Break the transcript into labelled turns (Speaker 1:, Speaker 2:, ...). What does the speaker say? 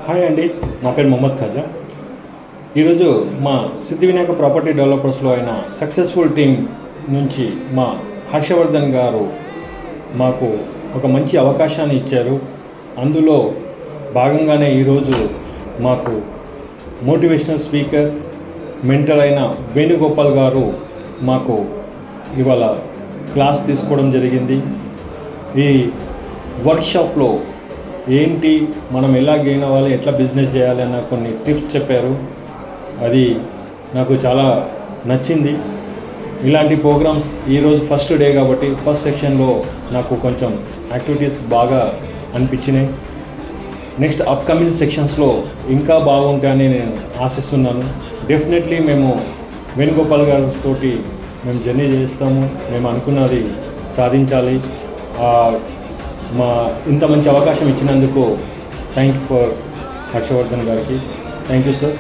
Speaker 1: Hi అండి, నా పేరు మొహమ్మద్ ఖాజా. ఈరోజు మా సిద్ధి వినాయక ప్రాపర్టీ డెవలపర్స్లో అయిన సక్సెస్ఫుల్ టీం నుంచి మా హర్షవర్ధన్ గారు మాకు ఒక మంచి అవకాశాన్ని ఇచ్చారు. అందులో భాగంగానే ఈరోజు మాకు మోటివేషనల్ స్పీకర్ మెంటర్ అయిన వేణుగోపాల్ గారు మాకు ఇవాళ క్లాస్ తీసుకోవడం జరిగింది. ఈ వర్క్షాప్లో ఏంటి, మనం ఎలా గెయిన్ అవ్వాలి, ఎట్లా బిజినెస్ చేయాలి అన్న కొన్ని టిప్స్ చెప్పారు. అది నాకు చాలా నచ్చింది. ఇలాంటి ప్రోగ్రామ్స్ ఈరోజు ఫస్ట్ డే కాబట్టి ఫస్ట్ సెక్షన్లో నాకు కొంచెం యాక్టివిటీస్ బాగా అనిపించినాయి. నెక్స్ట్ అప్కమింగ్ సెక్షన్స్లో ఇంకా బాగుంటాయని నేను ఆశిస్తున్నాను. డెఫినెట్లీ మేము వేణుగోపాల్ గారితో మేము జర్నీ చేస్తాము. మేము అనుకున్నది సాధించాలి. మా ఇంత మంచి అవకాశం ఇచ్చినందుకు థ్యాంక్ యూ ఫర్ హర్షవర్ధన్ గారికి. Thank you sir.